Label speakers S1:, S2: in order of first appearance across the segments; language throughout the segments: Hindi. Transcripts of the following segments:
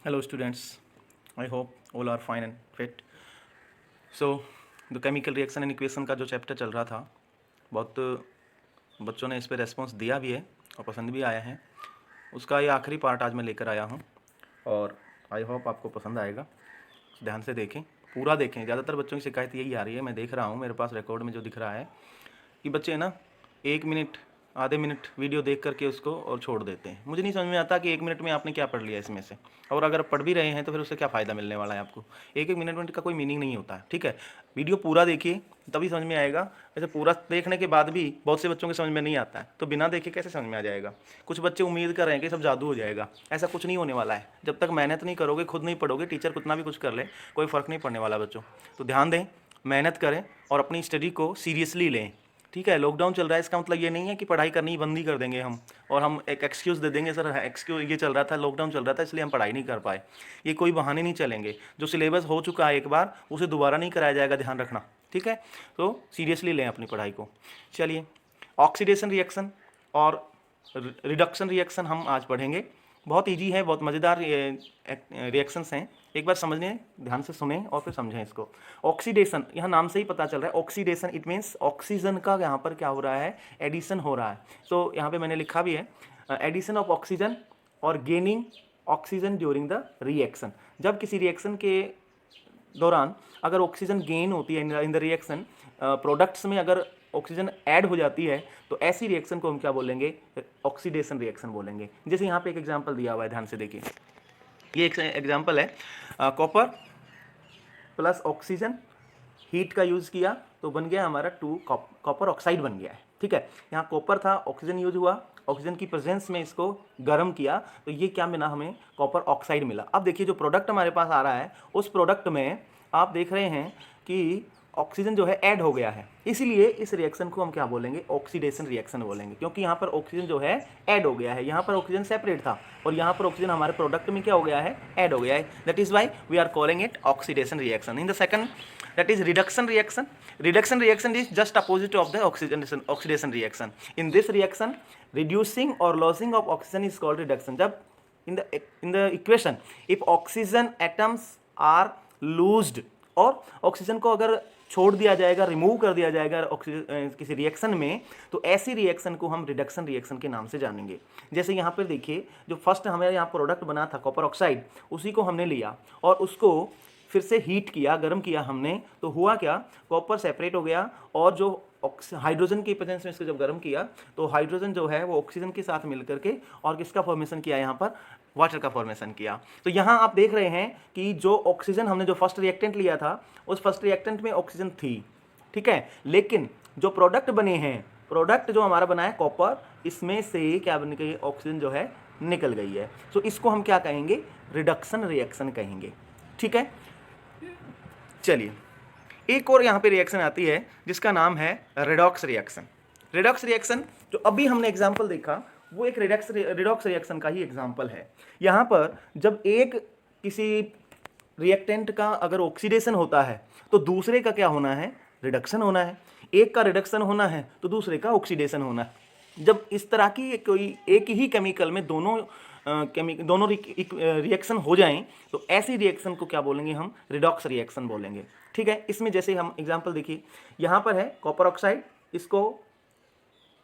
S1: Hello students, I hope all are fine and fit. So the chemical reaction and equation का जो चैप्टर चल रहा था, बहुत बच्चों ने इस पे रेस्पॉन्स दिया भी है और पसंद भी आया है। उसका ये आखिरी पार्ट आज मैं लेकर आया हूँ और आई होप आपको पसंद आएगा। ध्यान से देखें, पूरा देखें। ज़्यादातर बच्चों की शिकायत यही आ रही है, मैं देख रहा हूँ मेरे पास रिकॉर्ड में जो दिख रहा है कि बच्चे ना 1 मिनट आधे मिनट वीडियो देख करके उसको और छोड़ देते हैं। मुझे नहीं समझ में आता कि 1 मिनट में आपने क्या पढ़ लिया इसमें से, और अगर पढ़ भी रहे हैं तो फिर उससे क्या फ़ायदा मिलने वाला है आपको। एक एक मिनट का कोई मीनिंग नहीं होता है, ठीक है। वीडियो पूरा देखिए तभी समझ में आएगा। वैसे पूरा देखने के बाद भी बहुत से बच्चों के समझ में नहीं आता है, तो बिना देखे कैसे समझ में आ जाएगा। कुछ बच्चे उम्मीद कर रहे हैं कि सब जादू हो जाएगा, ऐसा कुछ नहीं होने वाला है। जब तक मेहनत नहीं करोगे, खुद नहीं पढ़ोगे, टीचर कितना भी कुछ कर ले, कोई फ़र्क नहीं पड़ने वाला बच्चों। तो ध्यान दें, मेहनत करें और अपनी स्टडी को सीरियसली लें, ठीक है। लॉकडाउन चल रहा है, इसका मतलब ये नहीं है कि पढ़ाई करनी बंद ही कर देंगे हम, और हम एक एक्सक्यूज़ दे देंगे, सर एक्सक्यूज ये चल रहा था, लॉकडाउन चल रहा था इसलिए हम पढ़ाई नहीं कर पाए। ये कोई बहाने नहीं चलेंगे। जो सिलेबस हो चुका है एक बार, उसे दोबारा नहीं कराया जाएगा, ध्यान रखना, ठीक है। तो सीरियसली लें अपनी पढ़ाई को। चलिए, ऑक्सीडेशन रिएक्शन और रिडक्शन रिएक्शन हम आज पढ़ेंगे। बहुत इजी है, बहुत मज़ेदार रिएक्शंस हैं। एक बार समझ लें, ध्यान से सुने और फिर समझें इसको। ऑक्सीडेशन, यहाँ नाम से ही पता चल रहा है, ऑक्सीडेशन इट मीन्स ऑक्सीजन का यहाँ पर क्या हो रहा है, एडिशन हो रहा है। तो यहाँ पे मैंने लिखा भी है, एडिशन ऑफ ऑक्सीजन और gaining oxygen during the reaction. जब किसी रिएक्शन के दौरान अगर ऑक्सीजन गेन होती है इन द रिएक्शन, प्रोडक्ट्स में अगर ऑक्सीजन ऐड हो जाती है, तो ऐसी रिएक्शन को हम क्या बोलेंगे, ऑक्सीडेशन रिएक्शन बोलेंगे। जैसे यहाँ पे एक एग्जांपल दिया हुआ है, ध्यान से देखिए। ये एक एग्जांपल है, कॉपर प्लस ऑक्सीजन, हीट का यूज़ किया तो बन गया हमारा 2 कॉपर ऑक्साइड बन गया है, ठीक है। यहाँ कॉपर था, ऑक्सीजन यूज हुआ, ऑक्सीजन की प्रेजेंस में इसको गर्म किया तो ये क्या मिला हमें, कॉपर ऑक्साइड मिला। अब देखिए जो प्रोडक्ट हमारे पास आ रहा है, उस प्रोडक्ट में आप देख रहे हैं कि ऑक्सीजन जो है ऐड हो गया है, इसीलिए इस रिएक्शन को हम क्या बोलेंगे, ऑक्सीडेशन रिएक्शन बोलेंगे, क्योंकि यहाँ पर ऑक्सीजन जो है ऐड हो गया है। यहाँ पर ऑक्सीजन सेपरेट था और यहाँ पर ऑक्सीजन हमारे प्रोडक्ट में क्या हो गया है, ऐड हो गया है। That is why we are calling it oxidation reaction. In the second, that is reduction reaction. Reduction reaction is just opposite of the oxidation reaction. In this reaction, reducing or losing of oxygen is called reduction. जब in the equation if oxygen atoms are loosed, और ऑक्सीजन को अगर छोड़ दिया जाएगा, रिमूव कर दिया जाएगा किसी रिएक्शन में, तो ऐसी रिएक्शन को हम रिडक्शन रिएक्शन के नाम से जानेंगे। जैसे यहाँ पर देखिए, जो फर्स्ट हमारे यहाँ प्रोडक्ट बना था कॉपर ऑक्साइड, उसी को हमने लिया और उसको फिर से हीट किया, गर्म किया हमने, तो हुआ क्या, कॉपर सेपरेट हो गया और जो हाइड्रोजन की प्रेजेंस में इसको जब गर्म किया तो हाइड्रोजन जो है वो ऑक्सीजन के साथ मिलकर के और किसका फॉर्मेशन किया, यहाँ पर वाटर का फॉर्मेशन किया। तो यहाँ आप देख रहे हैं कि जो ऑक्सीजन हमने जो फर्स्ट रिएक्टेंट लिया था, उस फर्स्ट रिएक्टेंट में ऑक्सीजन थी, ठीक है, लेकिन जो प्रोडक्ट बने हैं, प्रोडक्ट जो हमारा बना है कॉपर, इसमें से क्या बन गई, ऑक्सीजन जो है निकल गई है। तो इसको हम क्या कहेंगे, रिडक्शन रिएक्शन कहेंगे, ठीक है। चलिए, एक और यहाँ पे रिएक्शन आती है जिसका नाम है रेडॉक्स रिएक्शन। रेडॉक्स रिएक्शन जो अभी हमने एग्जांपल देखा, वो एक रेडॉक्स रिएक्शन का ही एग्जांपल है। यहाँ पर जब एक किसी रिएक्टेंट का अगर ऑक्सीडेशन होता है तो दूसरे का क्या होना है, रिडक्शन होना है। एक का रिडक्शन होना है तो दूसरे का ऑक्सीडेशन होना है। जब इस तरह की कोई एक ही केमिकल में दोनों रिएक्शन हो जाएं तो ऐसी रिएक्शन को क्या बोलेंगे हम, रिडॉक्स रिएक्शन बोलेंगे, ठीक है। इसमें जैसे हम एग्जांपल देखिए, यहाँ पर है कॉपर ऑक्साइड, इसको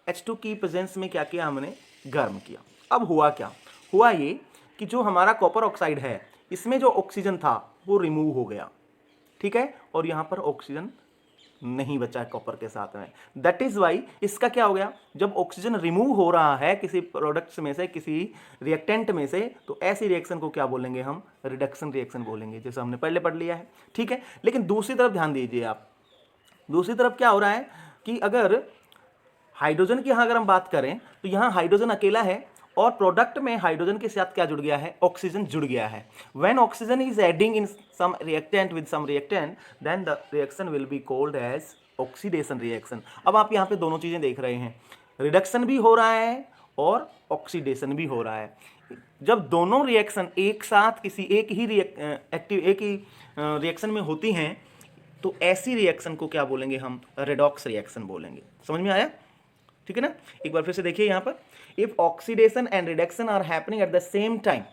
S1: H2 की प्रेजेंस में क्या किया, हमने गर्म किया। अब हुआ क्या, हुआ ये कि जो हमारा कॉपर ऑक्साइड है, इसमें जो ऑक्सीजन था वो रिमूव हो गया, ठीक है, और यहाँ पर ऑक्सीजन नहीं बचा है कॉपर के साथ में। दैट इज वाई इसका क्या हो गया, जब ऑक्सीजन रिमूव हो रहा है किसी प्रोडक्ट्स में से, किसी रिएक्टेंट में से, तो ऐसी रिएक्शन को क्या बोलेंगे हम, रिडक्शन रिएक्शन बोलेंगे, जैसे हमने पहले पढ़ लिया है, ठीक है। लेकिन दूसरी तरफ ध्यान दीजिए आप, दूसरी तरफ क्या हो रहा है कि अगर हाइड्रोजन की यहाँ अगर हम बात करें तो यहाँ हाइड्रोजन अकेला है और प्रोडक्ट में हाइड्रोजन के साथ क्या जुड़ गया है, ऑक्सीजन जुड़ गया है। When oxygen is adding in some reactant with some reactant, then the reaction will be called as oxidation reaction. अब आप यहाँ पे दोनों चीजें देख रहे हैं, रिडक्शन भी हो रहा है और ऑक्सीडेशन भी हो रहा है। जब दोनों रिएक्शन एक साथ किसी एक ही रिएक्शन में होती हैं तो ऐसी रिएक्शन को क्या बोलेंगे हम, रेडॉक्स रिएक्शन बोलेंगे। समझ में आया, ठीक है ना। एक बार फिर से देखिए यहाँ पर, if oxidation and reduction are happening at the same time,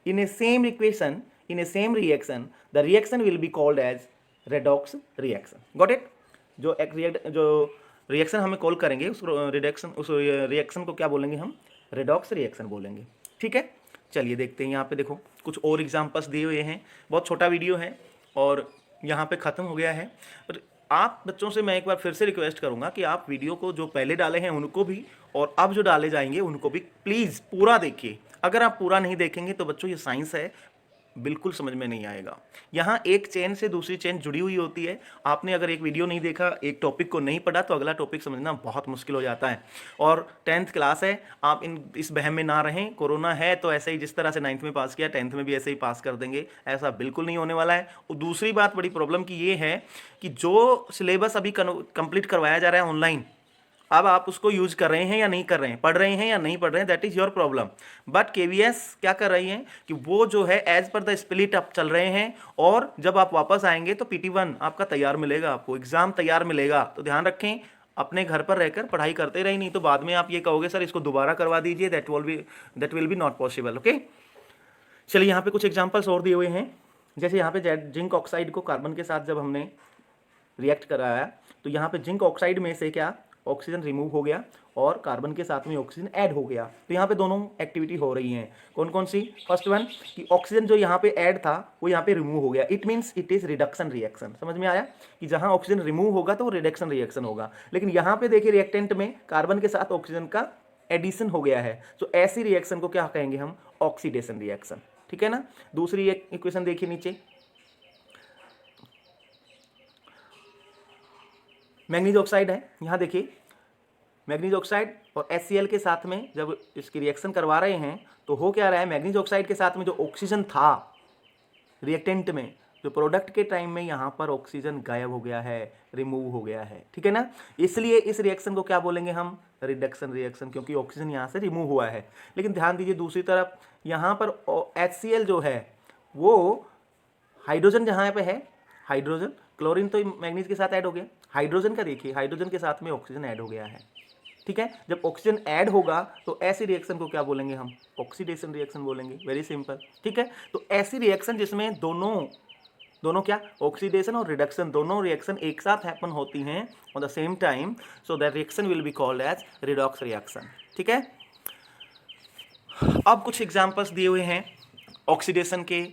S1: in a same equation, in a same reaction, the reaction will be called as redox reaction. Got it? जो रिएक्शन हमें कॉल करेंगे उस रिएक्शन को क्या बोलेंगे हम? रेडॉक्स रिएक्शन बोलेंगे. ठीक है, चलिए देखते हैं. यहाँ पे देखो कुछ और एग्जांपल्स दिए हुए हैं. बहुत छोटा वीडियो है और यहाँ पे ख़त्म हो गया है. और आप बच्चों से मैं एक बार फिर से रिक्वेस्ट करूँगा कि आप वीडियो को जो पहले डाले हैं उनको भी और अब जो डाले जाएंगे उनको भी प्लीज़ पूरा देखिए. अगर आप पूरा नहीं देखेंगे तो बच्चों ये साइंस है, बिल्कुल समझ में नहीं आएगा. यहाँ एक चेन से दूसरी चेन जुड़ी हुई होती है. आपने अगर एक वीडियो नहीं देखा, एक टॉपिक को नहीं पढ़ा तो अगला टॉपिक समझना बहुत मुश्किल हो जाता है. और 10th क्लास है, आप इस बहम में ना रहें. कोरोना है तो ऐसे ही जिस तरह से 9th में पास किया 10th में भी ऐसे ही पास कर देंगे, ऐसा बिल्कुल नहीं होने वाला है. और दूसरी बात बड़ी प्रॉब्लम की ये है कि जो सिलेबस अभी कंप्लीट करवाया जा रहा है ऑनलाइन, अब आप उसको यूज कर रहे हैं या नहीं कर रहे हैं, पढ़ रहे हैं या नहीं पढ़ रहे हैं, that is your problem. But KVS क्या कर रही है कि वो जो है as per the split up चल रहे हैं. और जब आप वापस आएंगे तो PT1 आपका तैयार मिलेगा, आपको एग्जाम तैयार मिलेगा. तो ध्यान रखें, अपने घर पर रहकर पढ़ाई करते रहे, नहीं तो बाद में आप ये कहोगे सर इसको दोबारा करवा दीजिए. That will be not possible. Okay, चलिए यहाँ पे कुछ एग्जाम्पल्स और दिए हुए हैं. जैसे यहाँ पे जिंक ऑक्साइड को कार्बन के साथ जब हमने रिएक्ट कराया तो यहाँ पे जिंक ऑक्साइड में से क्या ऑक्सीजन रिमूव हो गया और कार्बन के साथ में ऑक्सीजन ऐड हो गया. तो यहाँ पे दोनों एक्टिविटी हो रही हैं. कौन कौन सी? फर्स्ट वन कि ऑक्सीजन जो यहाँ पे ऐड था वो यहाँ पे रिमूव हो गया. It means it is reduction reaction. समझ में आया कि जहाँ ऑक्सीजन रिमूव होगा तो वो रिडक्शन रिएक्शन होगा. लेकिन यहाँ पे देखिए रिएक्टेंट में कार्बन के साथ ऑक्सीजन का एडिशन हो गया है. तो ऐसी रिएक्शन को क्या कहेंगे हम? Oxidation reaction. ठीक है ना. दूसरी एक इक्वेशन देखिए नीचे, मैग्नीज ऑक्साइड है. यहाँ देखिए मैग्नीज ऑक्साइड और HCl के साथ में जब इसकी रिएक्शन करवा रहे हैं तो हो क्या रहा है, मैग्नीज ऑक्साइड के साथ में जो ऑक्सीजन था रिएक्टेंट में, जो प्रोडक्ट के टाइम में यहाँ पर ऑक्सीजन गायब हो गया है, रिमूव हो गया है. ठीक है ना. इसलिए इस रिएक्शन को क्या बोलेंगे हम? रिडक्शन रिएक्शन, क्योंकि ऑक्सीजन यहाँ से रिमूव हुआ है. लेकिन ध्यान दीजिए दूसरी तरफ यहाँ पर HCl जो है वो हाइड्रोजन जहाँ पे है, हाइड्रोजन, क्लोरीन तो मैग्नीज के साथ ऐड हो गया. हाइड्रोजन का देखिए, हाइड्रोजन के साथ में ऑक्सीजन ऐड हो गया है. ठीक है. जब ऑक्सीजन ऐड होगा तो ऐसी रिएक्शन को क्या बोलेंगे हम? ऑक्सीडेशन रिएक्शन बोलेंगे. Very simple. ठीक है. तो ऐसी रिएक्शन जिसमें दोनों क्या, ऑक्सीडेशन और रिडक्शन, दोनों रिएक्शन एक साथ हैपन होती हैं on the same time, so that reaction will be called as redox reaction. ठीक है. अब कुछ एग्जांपल्स दिए हुए हैं ऑक्सीडेशन के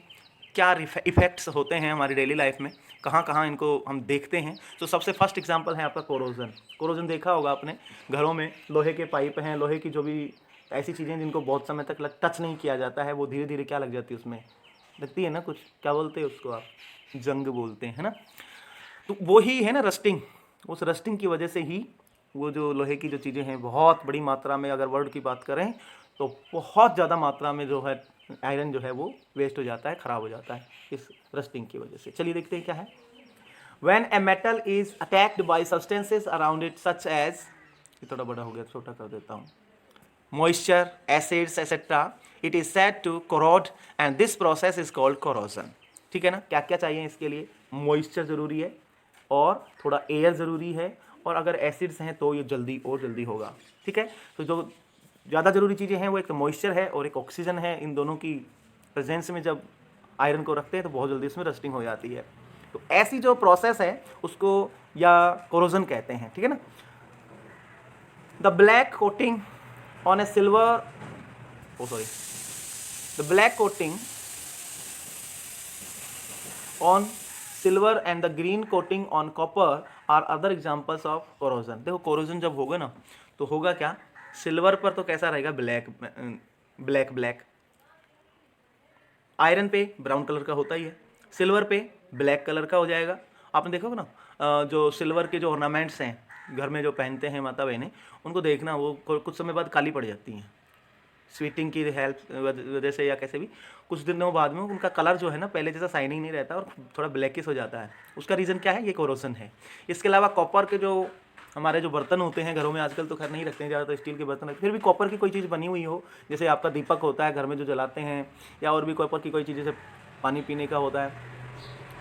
S1: क्या इफेक्ट्स होते हैं हमारी डेली लाइफ में, कहाँ कहाँ इनको हम देखते हैं. तो सबसे फर्स्ट एग्जांपल है आपका कोरोजन. कोरोजन देखा होगा आपने घरों में, लोहे के पाइप हैं, लोहे की जो भी ऐसी चीज़ें जिनको बहुत समय तक टच नहीं किया जाता है, वो धीरे धीरे क्या लग जाती है उसमें, लगती है ना कुछ, क्या बोलते हैं उसको आप? जंग बोलते हैं ना. तो वो ही है ना रस्टिंग. उस रस्टिंग की वजह से ही वो जो लोहे की जो चीज़ें हैं बहुत बड़ी मात्रा में, अगर वर्ल्ड की बात करें तो बहुत ज़्यादा मात्रा में जो है आयरन जो है वो वेस्ट हो जाता है, ख़राब हो जाता है इस रस्टिंग की वजह से. चलिए देखते हैं क्या है. When a metal is attacked by substances around it such as, ये थोड़ा बड़ा हो गया, छोटा कर देता हूँ, moisture, acids, etc. It is said to corrode and this process is called corrosion. ठीक है ना. क्या क्या चाहिए इसके लिए? मॉइस्चर ज़रूरी है और थोड़ा एयर ज़रूरी है, और अगर एसिड्स हैं तो ये जल्दी और जल्दी होगा. ठीक है. तो जो ज़्यादा ज़रूरी चीज़ें हैं वो एक तो मॉइस्चर है और एक ऑक्सीजन है. इन दोनों की प्रेजेंस में जब आयरन को रखते हैं तो बहुत जल्दी इसमें रस्टिंग हो जाती है. तो ऐसी जो प्रोसेस है उसको या कोरोजन कहते हैं. ठीक है ना. The black coating on a silver, the black coating on silver and the green coating on copper are other examples of corrosion. देखो कोरोजन जब होगा ना तो होगा क्या, सिल्वर पर तो कैसा रहेगा, ब्लैक. आयरन पे ब्राउन कलर का होता ही है, सिल्वर पे ब्लैक कलर का हो जाएगा. आपने देखा होगा ना जो सिल्वर के जो ऑर्नामेंट्स हैं घर में जो पहनते हैं माता बहनें, उनको देखना वो कुछ समय बाद काली पड़ जाती हैं, स्वीटिंग की हेल्प वजह से या कैसे भी. कुछ दिनों बाद में उनका कलर जो है ना पहले जैसा शाइनिंग नहीं रहता और थोड़ा ब्लैकिश हो जाता है. उसका रीज़न क्या है? ये कोरोजन है. इसके अलावा कॉपर के जो हमारे जो बर्तन होते हैं घरों में, आजकल तो खैर नहीं रखते हैं ज़्यादातर स्टील के बर्तन, फिर भी कॉपर की कोई चीज़ बनी हुई हो, जैसे आपका दीपक होता है घर में जो जलाते हैं, या और भी कॉपर की कोई चीज़ जैसे पानी पीने का होता है,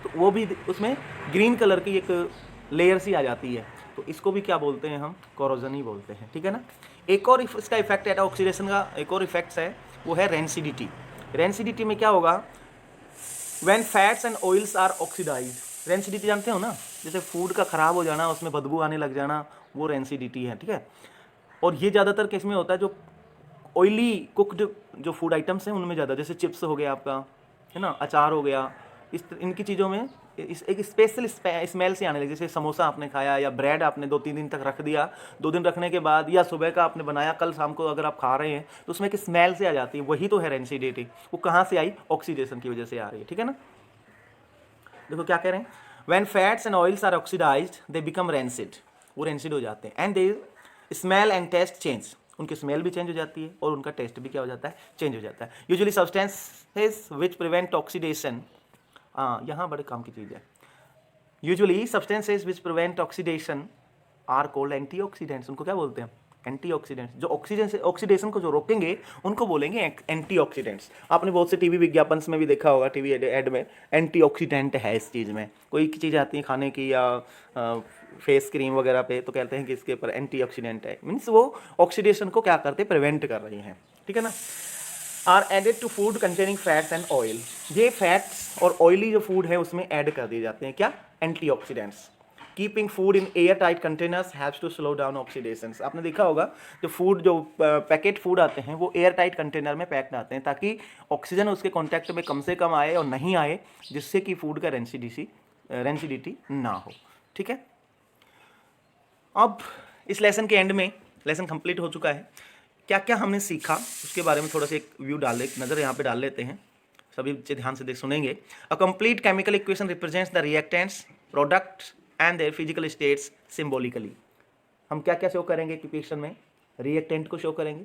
S1: तो वो भी उसमें ग्रीन कलर की एक लेयर सी आ जाती है. तो इसको भी क्या बोलते हैं हम? कोरोजन ही बोलते हैं. ठीक है ना. एक और इसका इफेक्ट है ऑक्सीडेशन का, एक और इफेक्ट्स है वो है रेंसिडिटी. रेंसिडिटी में क्या होगा, when fats and oils are oxidized. Rancidity जानते हो ना, जैसे फूड का खराब हो जाना, उसमें बदबू आने लग जाना, वो रेंसिडिटी है, ठीक है। और ये ज़्यादातर केस में होता है जो ऑयली कुक्ड जो फूड आइटम्स हैं उनमें ज़्यादा, जैसे चिप्स हो गया आपका, है ना, अचार हो गया, इनकी चीज़ों में एक स्पेशल स्मेल से आने लगी। जैसे समोसा आपने खाया या ब्रेड आपने 2-3 दिन तक रख दिया, 2 दिन रखने के बाद, या सुबह का आपने बनाया, कल शाम को अगर आप खा रहे हैं तो उसमें एक स्मेल से आ जाती है, वही तो है रेंसिडिटी। वो कहाँ से आई, ऑक्सीडेशन की वजह से आ रही है, ठीक है ना। देखो क्या कह रहे हैं, when fats and oils are oxidized they become rancid, वो रेंसिड हो जाते हैं, and they smell and taste change, उनकी स्मेल भी चेंज हो जाती है और उनका टेस्ट भी क्या हो जाता है, चेंज हो जाता है। Usually substances which prevent oxidation, हाँ यहाँ बड़े काम की चीज़ है, usually substances which prevent oxidation are called antioxidants, उनको क्या बोलते हैं, एंटीऑक्सीडेंट्स। जो ऑक्सीडेशन को जो रोकेंगे उनको बोलेंगे एंटीऑक्सीडेंट्स। आपने बहुत से टीवी विज्ञापन में भी देखा होगा, टीवी एड में एंटीऑक्सीडेंट है इस चीज़ में, कोई चीज़ आती है खाने की या फेस क्रीम वगैरह पे, तो कहते हैं कि इसके ऊपर एंटीऑक्सीडेंट है, मीन्स वो ऑक्सीडेशन को क्या करते हैं, प्रिवेंट कर रही हैं, ठीक है ना। Are added to food containing fats and oil, ये फैट्स और ऑयली जो फूड है उसमें ऐड कर दिए जाते हैं क्या, antioxidants. Keeping food in air tight containers haves to slow down oxidation. आपने देखा होगा जो फूड, जो पैकेट फूड आते हैं वो एयर टाइट कंटेनर में पैक्ड आते हैं, ताकि ऑक्सीजन उसके कॉन्टैक्ट में कम से कम आए और नहीं आए, जिससे कि फूड का रेंसिडिटी ना हो, ठीक है। अब इस लेसन के एंड में, लेसन कंप्लीट हो चुका है, क्या क्या हमने सीखा उसके बारे में थोड़ा सा एक व्यू डाल, एक नज़र यहाँ पे डाल लेते हैं, सभी बच्चे ध्यान से सुनेंगे। A complete chemical equation represents the reactants, products and their physical states symbolically. हम क्या क्या शो करेंगे इक्वेशन में, रिएक्टेंट को शो करेंगे,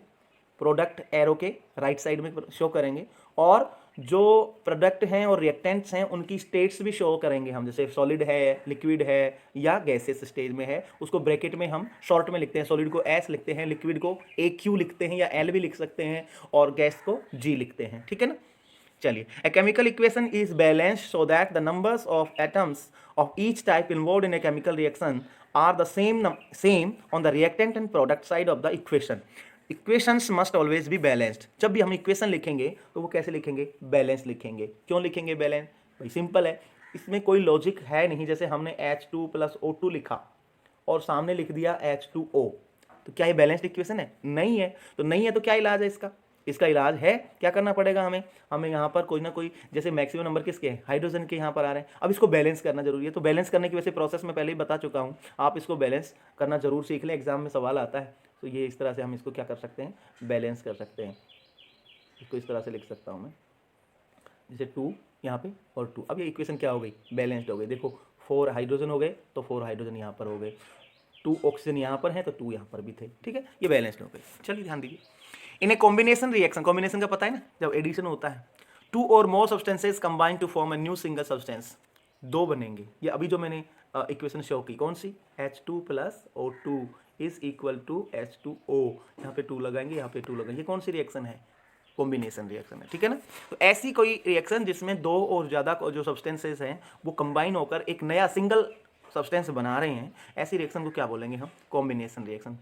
S1: प्रोडक्ट एरो के राइट साइड में शो करेंगे, और जो प्रोडक्ट हैं और रिएक्टेंट्स हैं उनकी स्टेट्स भी शो करेंगे हम, जैसे सॉलिड है, लिक्विड है या गैसेस स्टेज में है, उसको ब्रैकेट में हम शॉर्ट में लिखते हैं, सॉलिड को एस लिखते हैं, लिक्विड को AQ लिखते हैं या L भी लिख सकते हैं, और गैस को G लिखते हैं, ठीक है ना। चलिए, a chemical equation is balanced so that the numbers of atoms of each type involved in a chemical reaction are the same on the reactant and product side of the equation. Equations must always be balanced. जब भी हम इक्वेशन लिखेंगे तो वो कैसे लिखेंगे, बैलेंस लिखेंगे। क्यों लिखेंगे बैलेंस, भाई सिंपल है, इसमें कोई लॉजिक है नहीं। जैसे हमने H2 + O2 लिखा और सामने लिख दिया H2O, तो क्या ये बैलेंस्ड इक्वेशन है, नहीं है। तो नहीं है तो क्या इलाज है इसका, इसका इलाज है, क्या करना पड़ेगा हमें यहाँ पर कोई ना कोई, जैसे मैक्सिमम नंबर किसके हैं, हाइड्रोजन के यहाँ पर आ रहे हैं, अब इसको बैलेंस करना जरूरी है। तो बैलेंस करने की वैसे प्रोसेस में पहले ही बता चुका हूँ, आप इसको बैलेंस करना जरूर सीख लें, एग्जाम में सवाल आता है। तो ये इस तरह से हम इसको क्या कर सकते हैं, बैलेंस कर सकते हैं। इसको इस तरह से लिख सकता हूँ मैं, जैसे 2 यहाँ पे और 2, अब ये इक्वेशन क्या हो गई, बैलेंस्ड हो गई। देखो 4 हाइड्रोजन हो गए तो 4 हाइड्रोजन यहाँ पर हो गए, 2 ऑक्सीजन यहाँ पर है तो 2 यहाँ पर भी थे, ठीक है, ये बैलेंस्ड हो गए। चलिए ध्यान दीजिए, इन ए कॉम्बिनेशन रिएक्शन, कॉम्बिनेशन का पता है ना, जब एडिशन होता है, 2 और more substances combine to form a new single substance, 2 बनेंगे। ये अभी जो मैंने इक्वेशन शो की, कौन सी, H2 + O2 is equal to H2O, यहाँ पे 2 लगाएंगे, यहाँ पे 2 लगाएंगे, ये कौन सी रिएक्शन है, कॉम्बिनेशन रिएक्शन है, ठीक है ना। तो ऐसी कोई रिएक्शन जिसमें 2 और ज़्यादा जो सब्सटेंसेस हैं वो कंबाइन होकर एक नया सिंगल सब्सटेंस बना रहे हैं, ऐसी रिएक्शन को क्या बोलेंगे हम, combination reaction.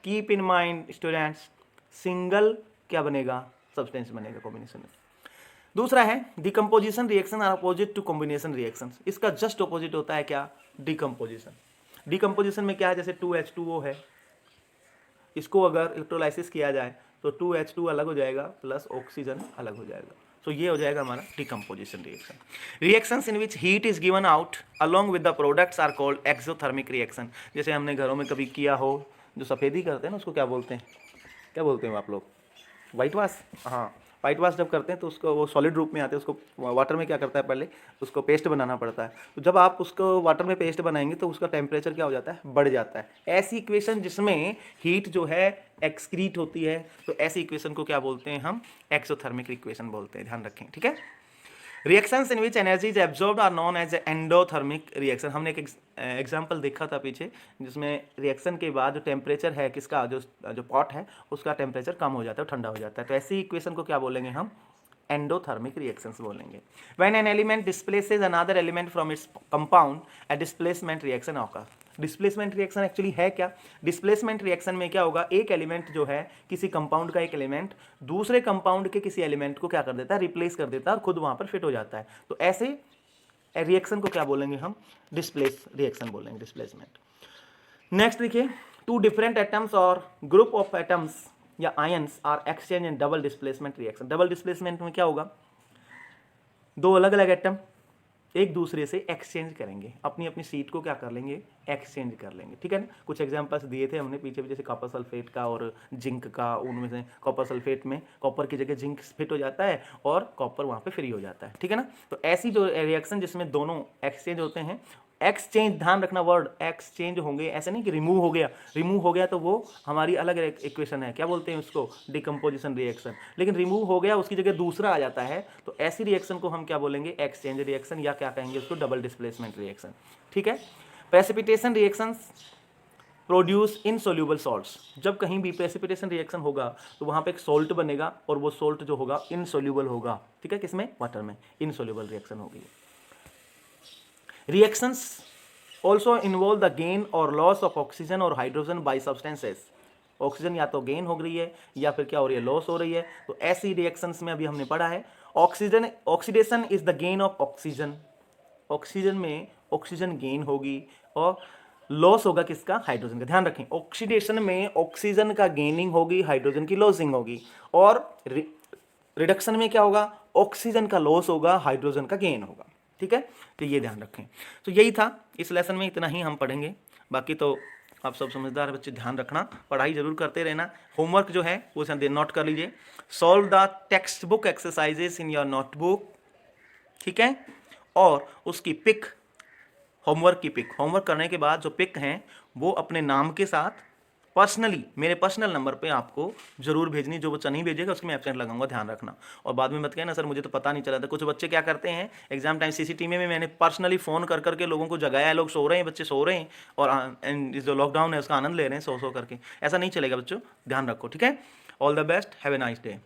S1: Keep in mind students, single क्या बनेगा, सब्सटेंस बनेगा कॉम्बिनेशन में। दूसरा है decomposition reaction are opposite to combination reaction, इसका जस्ट अपोजिट होता है क्या, डिकम्पोजिशन। डिकम्पोजिशन में क्या है, जैसे 2H2O है, इसको अगर इलेक्ट्रोलाइसिस किया जाए तो 2H2 अलग हो जाएगा प्लस ऑक्सीजन अलग हो जाएगा, तो ये हो जाएगा हमारा decomposition reaction. Reactions in which heat is given out along with the products are called exothermic reaction. जैसे हमने घरों में कभी किया हो, जो सफ़ेदी करते हैं ना उसको क्या बोलते हैं, क्या बोलते हैं आप लोग, वाइट वाश। हाँ, वाइट वाश जब करते हैं तो उसको, वो सॉलिड रूप में आते हैं, उसको वाटर में क्या करता है, पहले उसको पेस्ट बनाना पड़ता है। तो जब आप उसको वाटर में पेस्ट बनाएंगे तो उसका टेम्परेचर क्या हो जाता है, बढ़ जाता है। ऐसी इक्वेशन जिसमें हीट जो है एक्सक्रीट होती है, तो ऐसी इक्वेशन को क्या बोलते हैं हम, एक्सोथर्मिक इक्वेशन बोलते हैं, ध्यान रखें, ठीक है। Reactions in which energy is absorbed are known as endothermic reaction. हमने एक एग्जांपल देखा था पीछे, जिसमें रिएक्शन के बाद जो टेम्परेचर है किसका, जो पॉट है उसका टेम्परेचर कम हो जाता है, ठंडा हो जाता है। तो ऐसी इक्वेशन को क्या बोलेंगे हम, एंडोथर्मिक रिएक्शंस बोलेंगे। When an element displaces another element from its compound, a displacement reaction occur. Displacement reaction actually है क्या? डिस्प्लेसमेंट रिएक्शन में क्या होगा, एक एलिमेंट जो है, किसी कंपाउंड का एक एलिमेंट दूसरे कंपाउंड के किसी एलिमेंट को क्या कर देता है, रिप्लेस कर देता है और खुद वहां पर फिट हो जाता है। तो ऐसे रिएक्शन को क्या बोलेंगे हम? डिस्प्लेस रिएक्शन बोलेंगे, डिस्प्लेसमेंट। नेक्स्ट देखिए, टू डिफरेंट एटम्स और ग्रुप ऑफ एटम्स या ions are exchange in double displacement reaction. Double displacement में क्या होगा, दो अलग अलग एटम एक दूसरे से एक्सचेंज करेंगे, अपनी अपनी सीट को क्या कर लेंगे, एक्सचेंज कर लेंगे, ठीक है ना। कुछ एग्जांपल्स दिए थे हमने पीछे भी, जैसे कॉपर सल्फेट का और जिंक का। उनमें से कॉपर सल्फेट में कॉपर की जगह जिंक फिट हो जाता है और कॉपर वहाँ पे फ्री हो जाता है, ठीक है ना। तो ऐसी जो रिएक्शन जिसमें दोनों एक्सचेंज होते हैं, एक्सचेंज, ध्यान रखना वर्ड एक्सचेंज होंगे, ऐसा नहीं कि रिमूव हो गया। रिमूव हो गया तो वो हमारी अलग इक्वेशन है, क्या बोलते हैं उसको, डिकम्पोजिशन रिएक्शन। लेकिन रिमूव हो गया उसकी जगह दूसरा आ जाता है, तो ऐसी रिएक्शन को हम क्या बोलेंगे, एक्सचेंज रिएक्शन, या क्या कहेंगे उसको, डबल डिस्प्लेसमेंट रिएक्शन, ठीक है। Precipitation reactions produce insoluble salts. जब कहीं भी प्रेसिपिटेशन रिएक्शन होगा तो वहाँ पे एक सॉल्ट बनेगा और वो सॉल्ट जो होगा इनसोल्यूबल होगा, ठीक है, किसमें, वाटर में, इनसोल्यूबल रिएक्शन होगी। Reactions also involve the gain or loss of oxygen or hydrogen by substances. Oxygen या तो गेन हो रही है या फिर क्या हो रही है, लॉस हो रही है। तो ऐसी रिएक्शंस में अभी हमने पढ़ा है, oxygen oxidation is the gain of oxygen. Oxygen में ऑक्सीजन गेन होगी और लॉस होगा किसका, हाइड्रोजन का। ध्यान रखें, ऑक्सीडेशन में ऑक्सीजन का गेनिंग होगी, हाइड्रोजन की लॉसिंग होगी। और रिडक्शन में क्या होगा, ऑक्सीजन का लॉस होगा, हाइड्रोजन का गेन होगा, ठीक है। तो ये ध्यान रखें। तो यही था इस लेसन में, इतना ही हम पढ़ेंगे। बाकी तो आप सब समझदार बच्चे, ध्यान रखना, पढ़ाई जरूर करते रहना। होमवर्क जो है वो नोट कर लीजिए। Solve the text book exercises in your notebook, ठीक है। और उसकी पिक, होमवर्क की पिक, होमवर्क करने के बाद जो पिक हैं वो अपने नाम के साथ पर्सनली मेरे पर्सनल नंबर पे आपको जरूर भेजनी। जो बच्चा नहीं भेजेगा उसकी मैं एब्सेंट लगाऊंगा, ध्यान रखना। और बाद में मत कहना सर मुझे तो पता नहीं चला था। कुछ बच्चे क्या करते हैं, एग्जाम टाइम सीसीटीवी में मैंने पर्सनली फ़ोन कर करके लोगों को जगाया है, लोग सो रहे हैं, बच्चे सो रहे हैं और जो लॉकडाउन है उसका आनंद ले रहे हैं सो करके। ऐसा नहीं चलेगा बच्चों, ध्यान रखो, ठीक है। All the best, have a nice day.